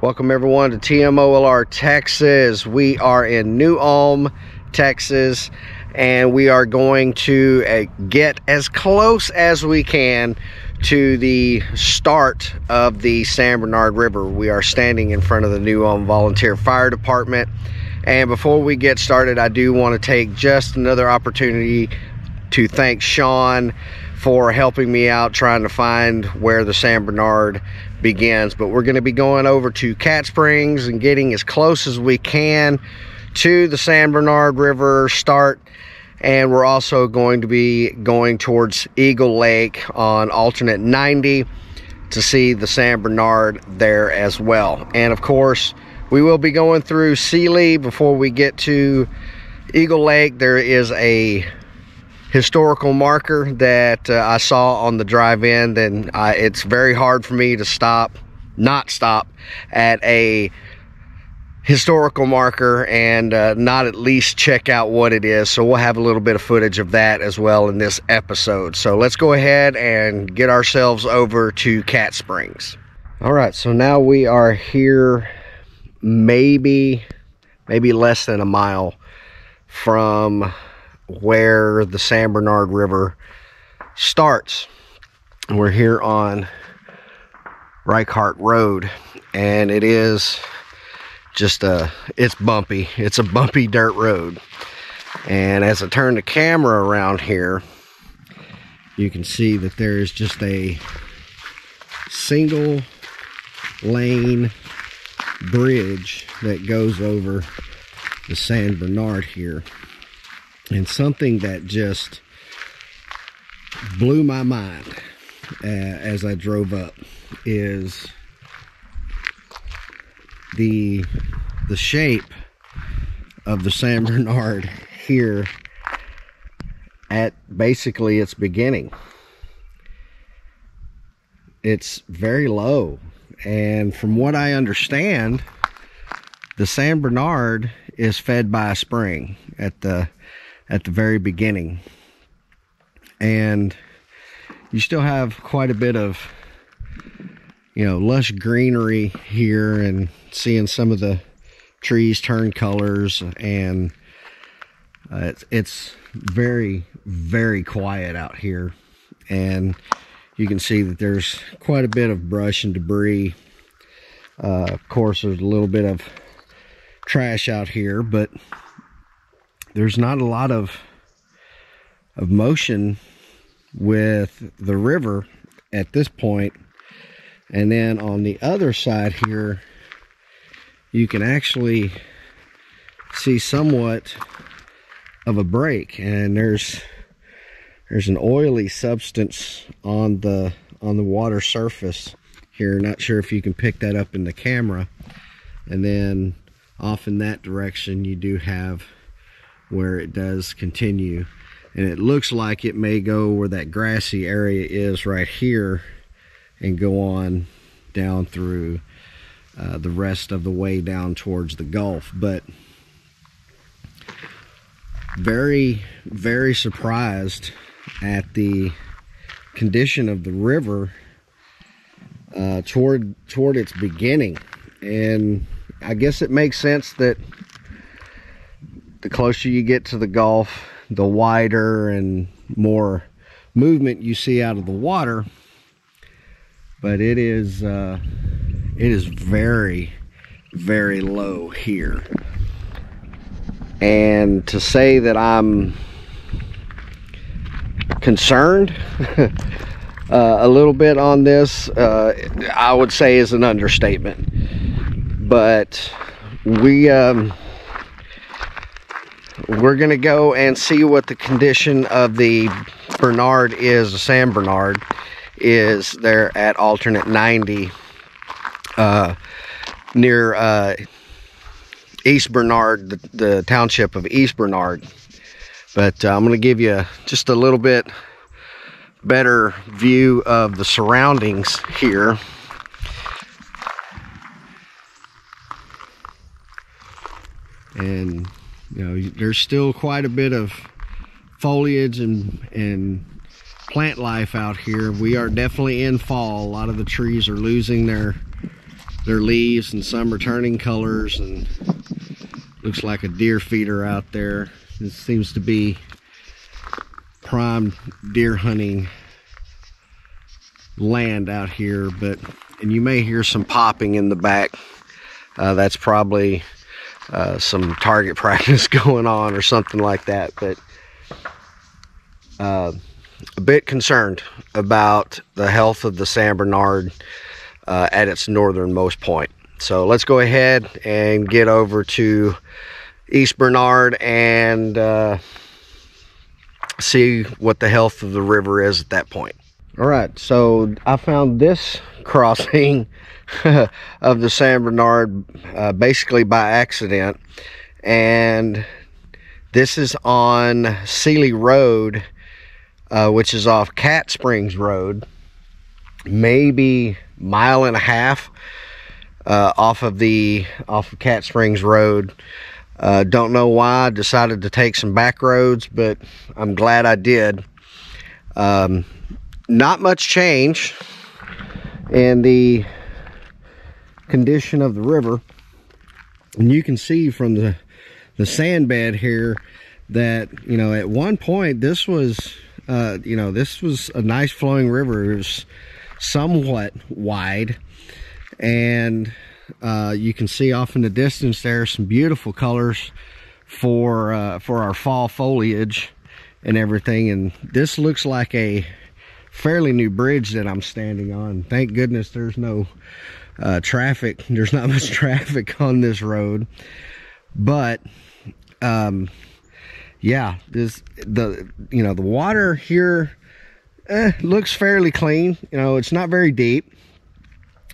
Welcome everyone to TMoLR Texas. We are in New Ulm, Texas, and we are going to get as close as we can to the start of the San Bernard River. We are standing in front of the New Ulm Volunteer Fire Department. And before we get started, I do want to take just another opportunity to thank Sean for helping me out trying to find where the San Bernard begins. But we're going to be going over to Cat Springs and getting as close as we can to the San Bernard River start. And we're also going to be going towards Eagle Lake on alternate 90 to see the San Bernard there as well. And of course, we will be going through Sealy before we get to Eagle Lake. There is a historical marker that I saw on the drive-in, and it's very hard for me to not stop at a historical marker and not at least check out what it is. So we'll have a little bit of footage of that as well in this episode. So let's go ahead and get ourselves over to Cat Springs. All right, so now we are here maybe less than a mile from where the San Bernard River starts. We're here on Reichart Road, and it is just it's bumpy. It's a bumpy dirt road. And as I turn the camera around here, you can see that there is just a single lane bridge that goes over the San Bernard here. And something that just blew my mind as I drove up is the shape of the San Bernard here at basically its beginning. It's very low, and from what I understand, the San Bernard is fed by a spring at the very beginning, and you still have quite a bit of, you know, lush greenery here, and seeing some of the trees turn colors, and it's very, very quiet out here. And you can see that there's quite a bit of brush and debris. Of course, there's a little bit of trash out here, but there's not a lot of motion with the river at this point. And then on the other side here, you can actually see somewhat of a break, and there's an oily substance on the water surface here. Not sure if you can pick that up in the camera. And then off in that direction, you do have where it does continue, and it looks like it may go where that grassy area is right here and go on down through the rest of the way down towards the Gulf. But very, very surprised at the condition of the river toward its beginning. And I guess it makes sense that the closer you get to the Gulf, the wider and more movement you see out of the water. But it is very, very low here. And to say that I'm concerned a little bit on this, I would say is an understatement. But we're gonna go and see what the condition of the Bernard is, the San Bernard is there at alternate 90 near East Bernard, the township of East Bernard. But I'm gonna give you just a little bit better view of the surroundings here. And you know, there's still quite a bit of foliage and plant life out here. We are definitely in fall. A lot of the trees are losing their their leaves, and some are turning colors, and looks like a deer feeder out there. This seems to be prime deer hunting land out here, and you may hear some popping in the back. That's probably some target practice going on or something like that, but a bit concerned about the health of the San Bernard at its northernmost point. So let's go ahead and get over to East Bernard and see what the health of the river is at that point. All right, so I found this crossing of the San Bernard basically by accident, and this is on Sealy Road, which is off Cat Springs Road, maybe a mile and a half off of Cat Springs Road. Don't know why I decided to take some back roads, but I'm glad I did. Not much change in the condition of the river, and you can see from the sand bed here that, you know, at one point this was this was a nice flowing river. It was somewhat wide, and you can see off in the distance there some beautiful colors for our fall foliage and everything. And this looks like a fairly new bridge that I'm standing on. Thank goodness there's no traffic. There's not much traffic on this road, but yeah, the water here looks fairly clean. You know, it's not very deep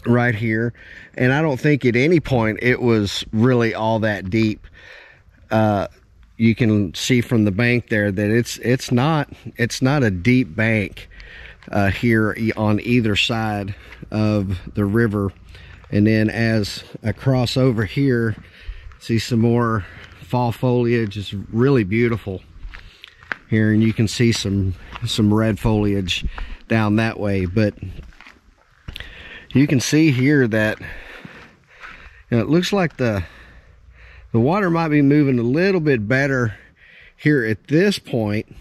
right here, and I don't think at any point it was really all that deep. You can see from the bank there that it's not a deep bank here on either side of the river. And then as I cross over here, see some more fall foliage. It's really beautiful here, and you can see some red foliage down that way. But you can see here that, you know, it looks like the water might be moving a little bit better here at this point,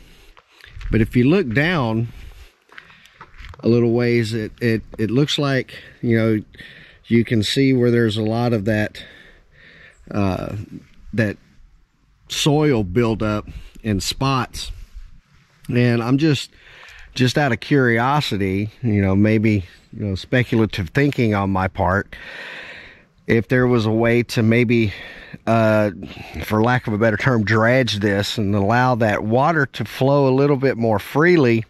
but if you look down a little ways, it looks like, you know, you can see where there's a lot of that that soil buildup in spots. And I'm just out of curiosity, you know, maybe, you know, speculative thinking on my part, if there was a way to maybe, for lack of a better term, dredge this and allow that water to flow a little bit more freely.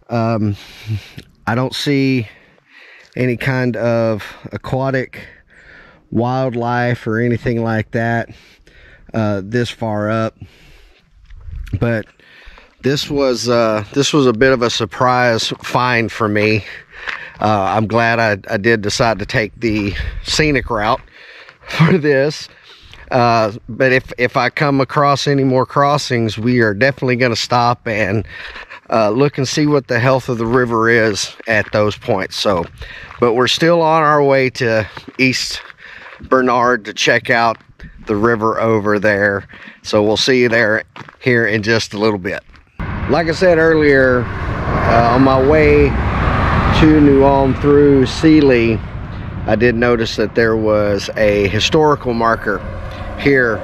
I don't see any kind of aquatic wildlife or anything like that this far up, but this was a bit of a surprise find for me. I'm glad I did decide to take the scenic route for this. But if I come across any more crossings, we are definitely going to stop and look and see what the health of the river is at those points. So, but we're still on our way to East Bernard to check out the river over there. So we'll see you there here in just a little bit. Like I said earlier, on my way to New Ulm through Sealy, I did notice that there was a historical marker here,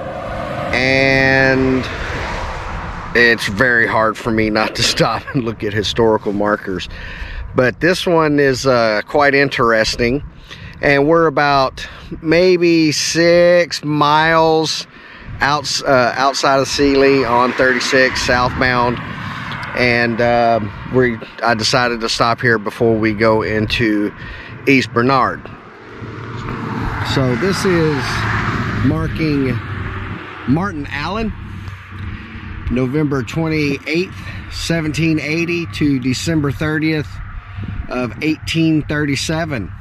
and it's very hard for me not to stop and look at historical markers. But this one is quite interesting, and we're about maybe 6 miles outside of Sealy on 36 southbound, and I decided to stop here before we go into East Bernard. So this is marking Martin Allen, November 28th, 1780 to December 30th of 1837.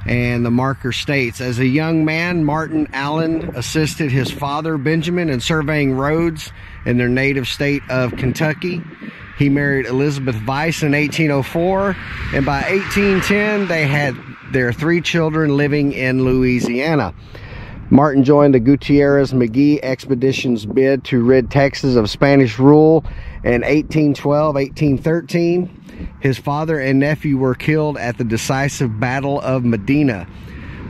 And the marker states, as a young man, Martin Allen assisted his father Benjamin in surveying roads in their native state of Kentucky. He married Elizabeth Weiss in 1804, and by 1810 they had their 3 children living in Louisiana. Martin joined the Gutierrez-McGee expedition's bid to rid Texas of Spanish rule in 1812-1813. His father and nephew were killed at the decisive Battle of Medina.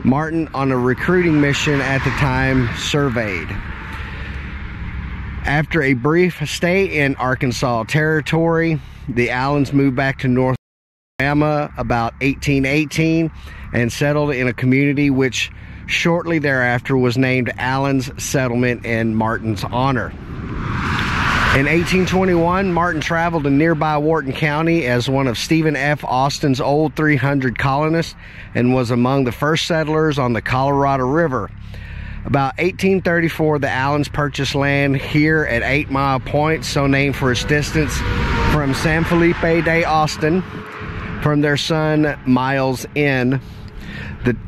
Martin, on a recruiting mission at the time, surveyed. After a brief stay in Arkansas Territory, the Allens moved back to North Alabama about 1818 and settled in a community which shortly thereafter was named Allen's Settlement in Martin's honor. In 1821, Martin traveled to nearby Wharton County as one of Stephen F. Austin's old 300 colonists and was among the first settlers on the Colorado River. About 1834, the Allens purchased land here at 8 Mile Point, so named for its distance from San Felipe de Austin, from their son Miles N.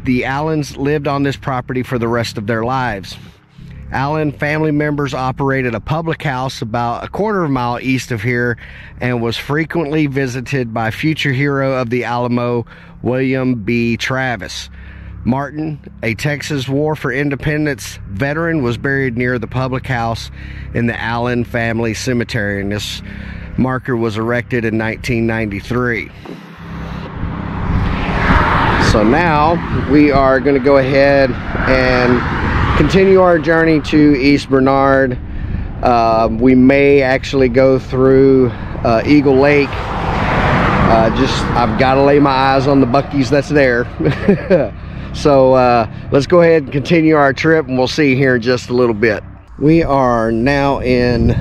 The Allens lived on this property for the rest of their lives. Allen family members operated a public house about a quarter of a mile east of here and was frequently visited by future hero of the Alamo, William B. Travis. Martin, a Texas War for Independence veteran, was buried near the public house in the Allen family cemetery, and this marker was erected in 1993. So now we are going to go ahead and continue our journey to East Bernard. We may actually go through Eagle Lake. I've got to lay my eyes on the Buc-ee's that's there. So let's go ahead and continue our trip, and we'll see you here in just a little bit. We are now in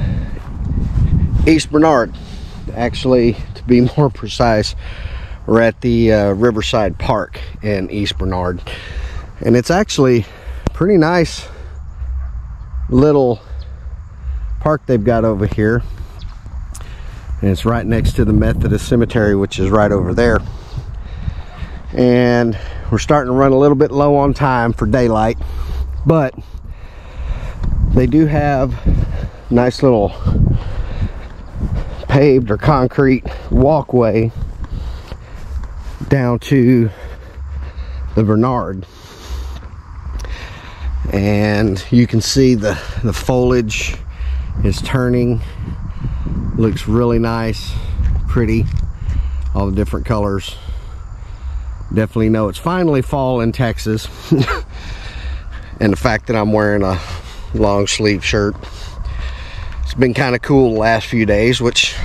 East Bernard. Actually, to be more precise, we're at the Riverside Park in East Bernard, and it's actually a pretty nice little park they've got over here, and it's right next to the Methodist Cemetery, which is right over there. And we're starting to run a little bit low on time for daylight, but they do have nice little paved or concrete walkway down to the Bernard, and you can see the foliage is turning. Looks really nice, pretty, all the different colors. Definitely know it's finally fall in Texas. And the fact that I'm wearing a long sleeve shirt, it's been kind of cool the last few days, which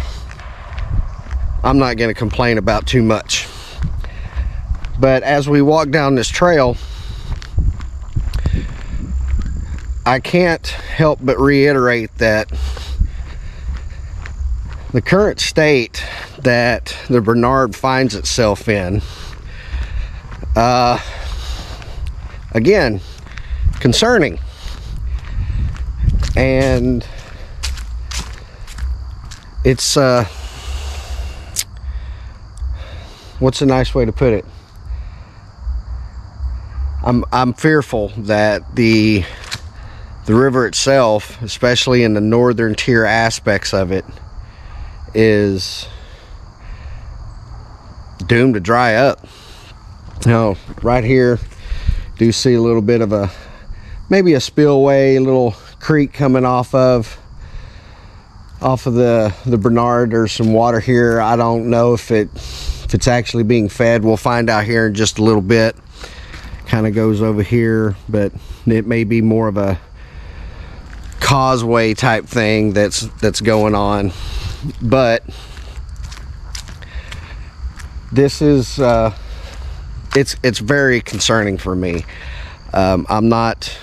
I'm not going to complain about too much. But as we walk down this trail, I can't help but reiterate that the current state that the Bernard finds itself in, again, concerning. And it's what's a nice way to put it? I'm fearful that the river itself, especially in the northern tier aspects of it, is doomed to dry up. You know, right here, do see a little bit of maybe a spillway, a little creek coming off of the Bernard. There's some water here. I don't know if it's actually being fed. We'll find out here in just a little bit. Kind of goes over here, but it may be more of a causeway type thing that's going on. But this is it's very concerning for me. I'm not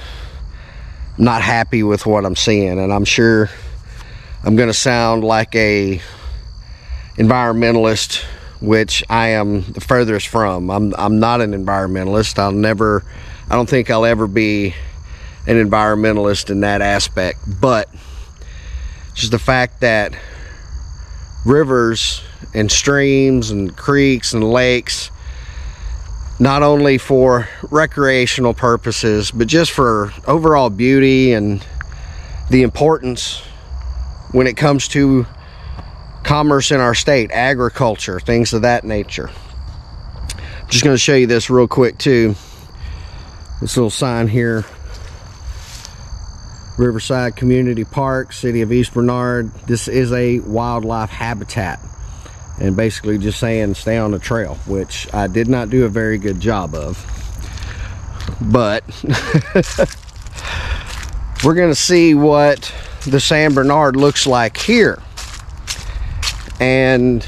happy with what I'm seeing, and I'm sure I'm going to sound like a environmentalist, which I am the furthest from. I'm not an environmentalist. I don't think I'll ever be an environmentalist in that aspect, but just the fact that rivers and streams and creeks and lakes, not only for recreational purposes, but just for overall beauty and the importance when it comes to commerce in our state, agriculture, things of that nature. Just going to show you this real quick too. This little sign here, Riverside Community Park, City of East Bernard. This is a wildlife habitat, and basically just saying stay on the trail, which I did not do a very good job of. But we're going to see what the San Bernard looks like here. And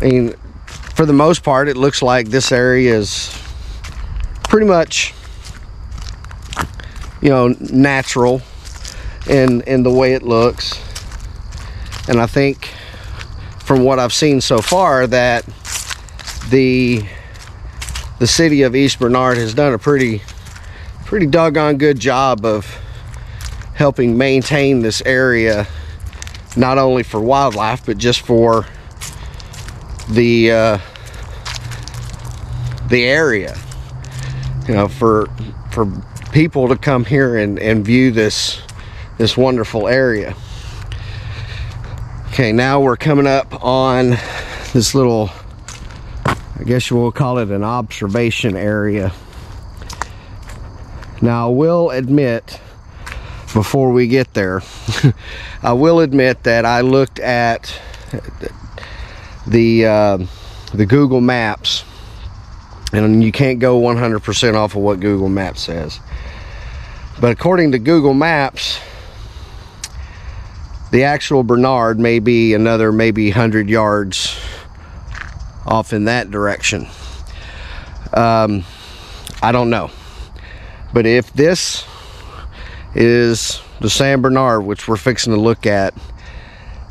I mean, for the most part, it looks like this area is pretty much, you know, natural in the way it looks. And I think from what I've seen so far that the city of East Bernard has done a pretty doggone good job of helping maintain this area, not only for wildlife but just for the area, you know, for people to come here and view this wonderful area. Okay, now we're coming up on this little, I guess you will call it an observation area. Now I will admit, before we get there, I will admit that I looked at the Google Maps, and you can't go 100% off of what Google Maps says. But according to Google Maps, the actual Bernard may be another maybe 100 yards off in that direction. I don't know. But if this is the San Bernard, which we're fixing to look at,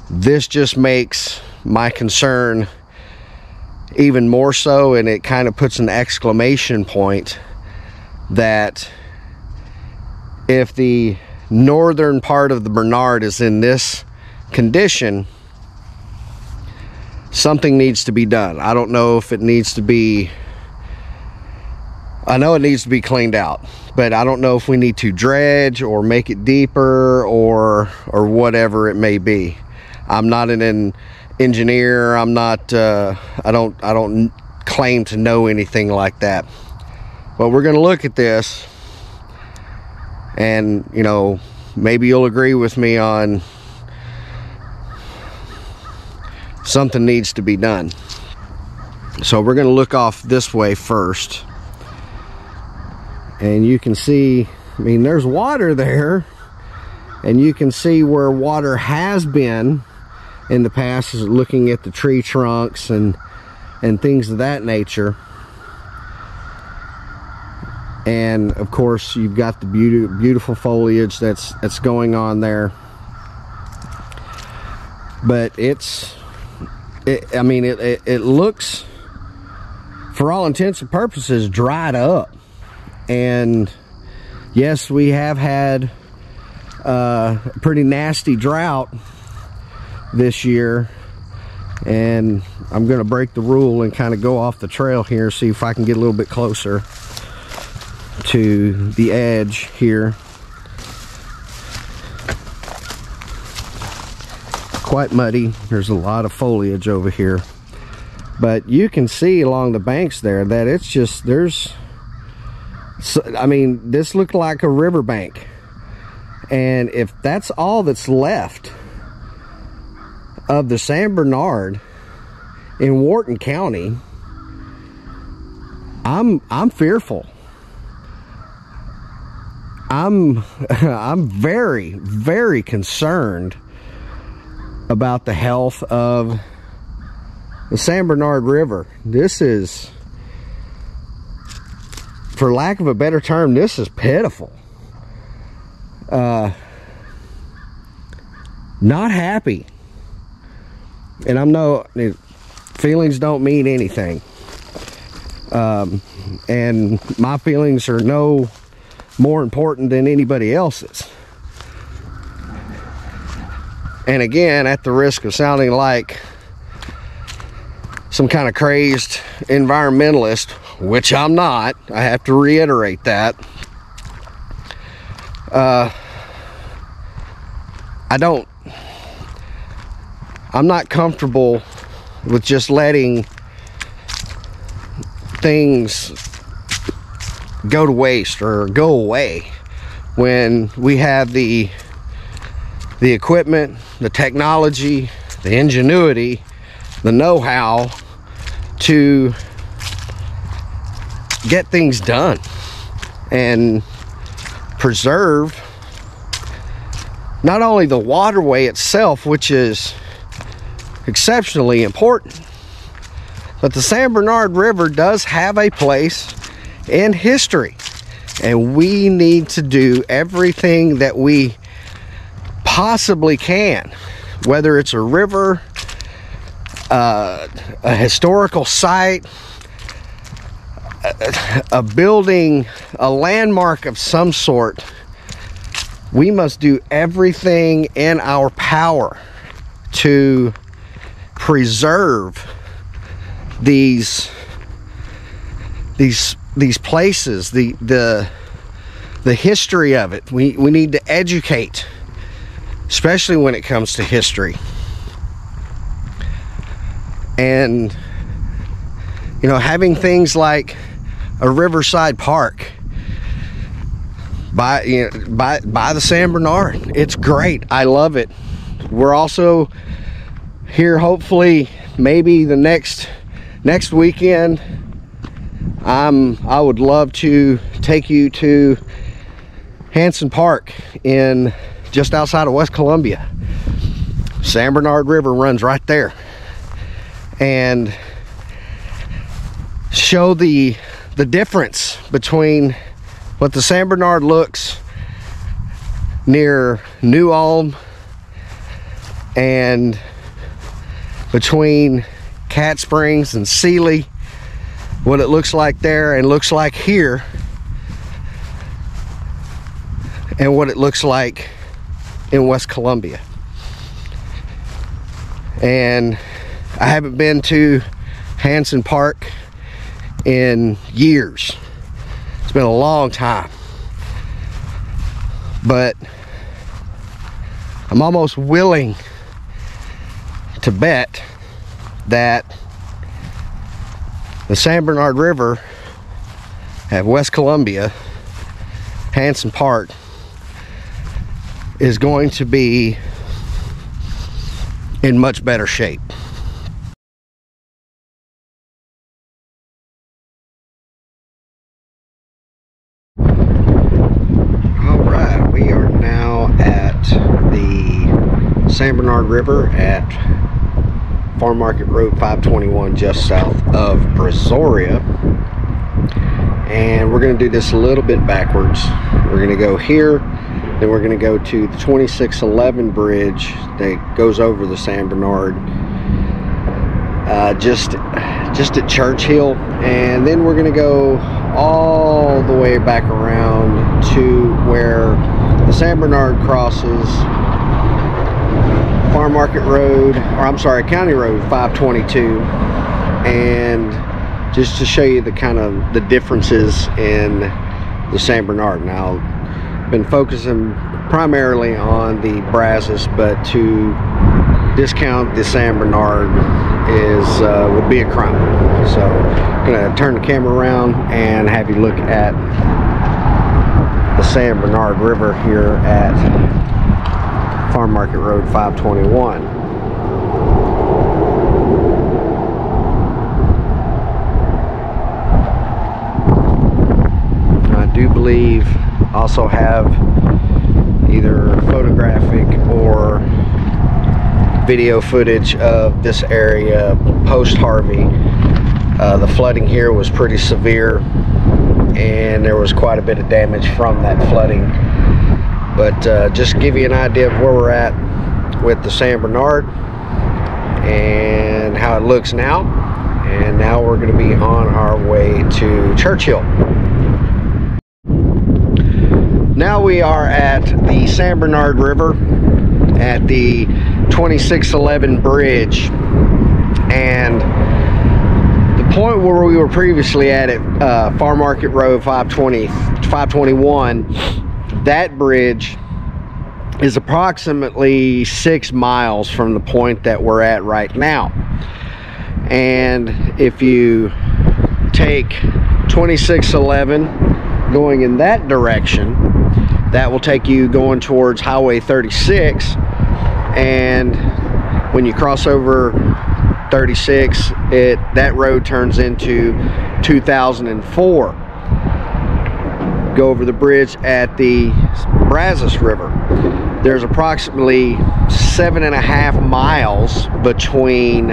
this just makes my concern even more so, and it kind of puts an exclamation point that if the northern part of the Bernard is in this condition, something needs to be done. I don't know if it needs to be, I know it needs to be cleaned out, but I don't know if we need to dredge or make it deeper or whatever it may be. I'm not an engineer. I'm not I don't claim to know anything like that. But we're going to look at this, and you know, maybe you'll agree with me on something needs to be done. So we're going to look off this way first, and you can see, I mean, there's water there, and you can see where water has been in the past, is looking at the tree trunks and things of that nature. And of course you've got the beautiful foliage that's going on there. But I mean it looks, for all intents and purposes, dried up. And yes, we have had a pretty nasty drought this year, and I'm gonna break the rule and kind of go off the trail here, see if I can get a little bit closer to the edge here. Quite muddy. There's a lot of foliage over here, but you can see along the banks there that it's just, I mean, this looked like a riverbank, and if that's all that's left of the San Bernard in Wharton County, I'm fearful. I'm very, very concerned about the health of the San Bernard River. This is, for lack of a better term, this is pitiful. Not happy. And I'm no, feelings don't mean anything. And my feelings are no more important than anybody else's. And again, at the risk of sounding like some kind of crazed environmentalist, which I'm not, I have to reiterate that. I'm not comfortable with just letting things go to waste or go away when we have the equipment, the technology, the ingenuity, the know-how to get things done and preserve not only the waterway itself, which is exceptionally important, but the San Bernard River does have a place in history, and we need to do everything that we possibly can, whether it's a river, a historical site, a building, a landmark of some sort. We must do everything in our power to preserve these places, the history of it. We need to educate, especially when it comes to history. And you know, having things like a riverside park by the San Bernard, it's great. I love it. We're also here, hopefully maybe the next weekend. I would love to take you to Hanson Park in just outside of West Columbia. San Bernard River runs right there, and show the difference between what the San Bernard looks near New Ulm and between Cat Springs and Sealy, what it looks like there and looks like here, and what it looks like in West Columbia. And I haven't been to Hanson Park in years. It's been a long time, but I'm almost willing to bet that the San Bernard River at West Columbia, Hanson Park, is going to be in much better shape. Alright, we are now at the San Bernard River at Farm Market Road 521, just south of Brazoria. And we're going to do this a little bit backwards. We're going to go here, then we're going to go to the 2611 bridge that goes over the San Bernard, just at Churchill, and then we're going to go all the way back around to where the San Bernard crosses Farm Market Road, or I'm sorry, County Road 522, and just to show you the kind of the differences in the San Bernard. Now, I've been focusing primarily on the Brazos, but to discount the San Bernard would be a crime. So I'm gonna turn the camera around and have you look at the San Bernard River here at Farm Market Road 521. I do believe also have either photographic or video footage of this area post Harvey. The flooding here was pretty severe, and there was quite a bit of damage from that flooding. But just to give you an idea of where we're at with the San Bernard and how it looks now. And now we're going to be on our way to Churchill. Now we are at the San Bernard River at the 2611 bridge, and the point where we were previously at Farm Market Road 521, that bridge is approximately 6 miles from the point that we're at right now. And if you take 2611 going in that direction. That will take you going towards Highway 36, and when you cross over 36, that road turns into 2004. Go over the bridge at the Brazos River. There's approximately 7.5 miles between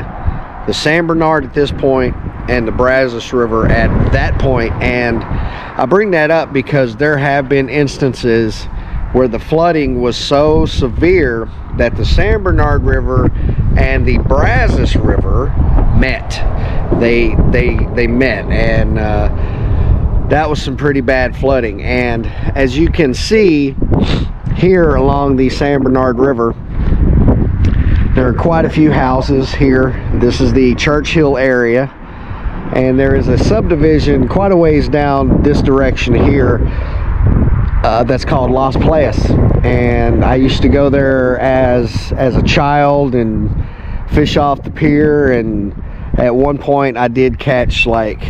the San Bernard at this point and the Brazos River at that point. And I bring that up because there have been instances where the flooding was so severe that the San Bernard River and the Brazos River met. They met, and that was some pretty bad flooding. And as you can see here along the San Bernard River, there are quite a few houses here. This is the Churchill area, and there is a subdivision quite a ways down this direction here that's called Las Playas. And I used to go there as a child and fish off the pier, and at one point I did catch like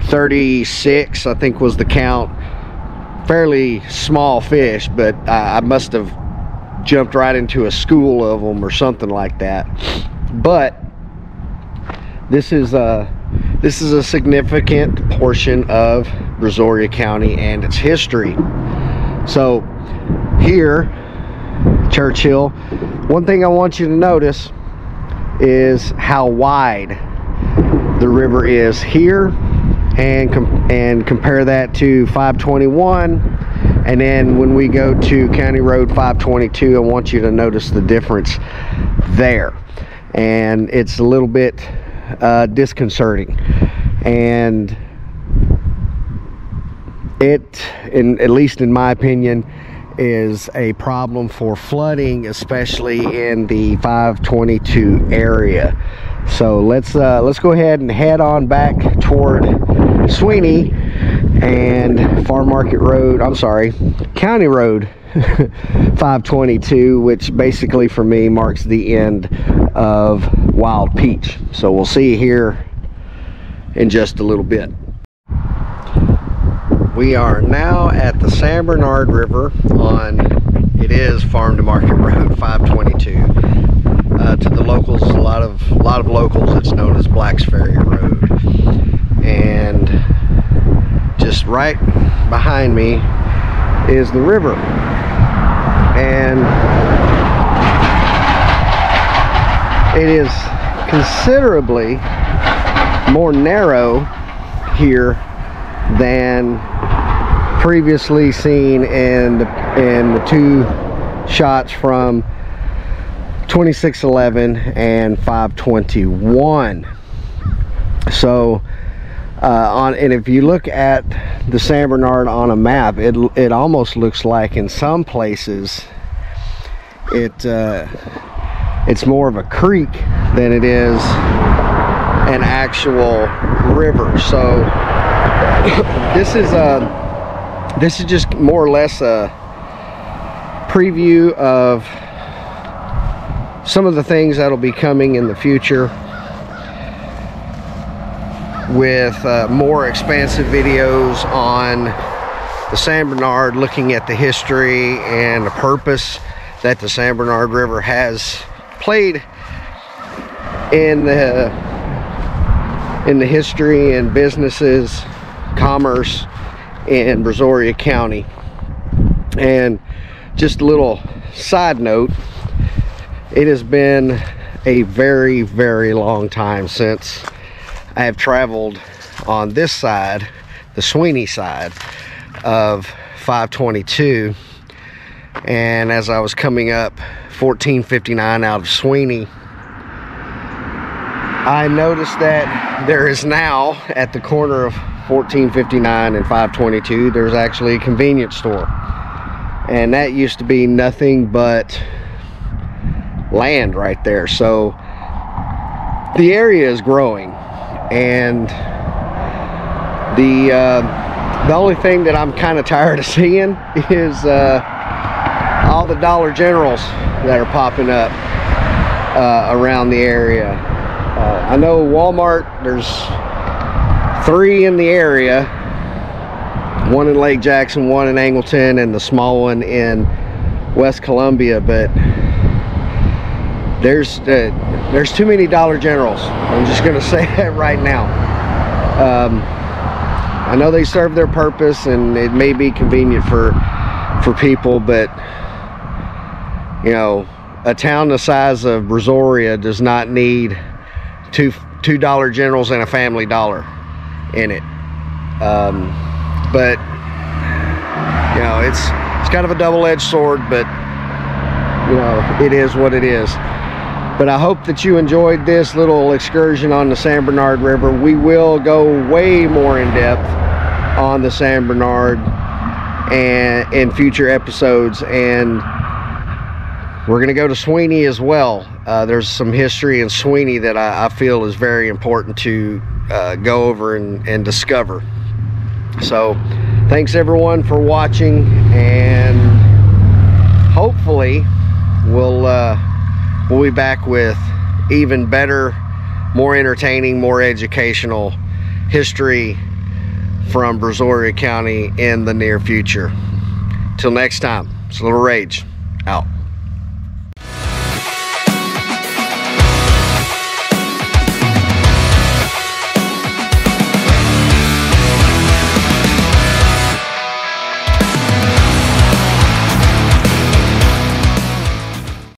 36, I think was the count. Fairly small fish, but I must have jumped right into a school of them or something like that. But this is a significant portion of Brazoria County and its history. So here, Churchill, one thing I want you to notice is how wide the river is here, and compare that to 521, and then when we go to County Road 522, I want you to notice the difference there. And it's a little bit disconcerting, and at least in my opinion, is a problem for flooding, especially in the 522 area. So let's go ahead and head on back toward Sweeny and Farm Market Road, I'm sorry, County Road 522, which basically for me marks the end of Wild Peach. So we'll see you here in just a little bit. We are now at the San Bernard River on, it is Farm to Market Road 522. To the locals, a lot of locals, it's known as Black's Ferry Road. And just right behind me is the river, and it is considerably more narrow here than previously seen in the two shots from 2611 and 521. So and if you look at the San Bernard on a map, it almost looks like in some places it's more of a creek than it is an actual river. So this is just more or less a preview of some of the things that'll be coming in the future, with more expansive videos on the San Bernard, looking at the history and the purpose that the San Bernard River has played in the history and businesses, commerce in Brazoria County. And just a little side note, it has been a very, very long time since I have traveled on this side, the Sweeny side of 522. And as I was coming up 1459 out of Sweeny, I noticed that there is now, at the corner of 1459 and 522, there's actually a convenience store. And that used to be nothing but land right there. So the area is growing, and the only thing that I'm kind of tired of seeing is all the Dollar Generals that are popping up around the area. I know Walmart, there's 3 in the area, one in Lake Jackson, one in Angleton, and the small one in West Columbia. But there's too many Dollar Generals. I'm just gonna say that right now. I know they serve their purpose and it may be convenient for people, but you know, a town the size of Brazoria does not need two Dollar Generals and a Family Dollar in it. But you know, it's kind of a double-edged sword, but you know, it is what it is. But I hope that you enjoyed this little excursion on the San Bernard River. We will go way more in depth on the San Bernard and in future episodes, and we're gonna go to Sweeny as well. There's some history in Sweeny that I feel is very important to go over and discover. So thanks everyone for watching, and hopefully we'll be back with even better, more entertaining, more educational history from Brazoria County in the near future. Till next time, it's Little Rage out.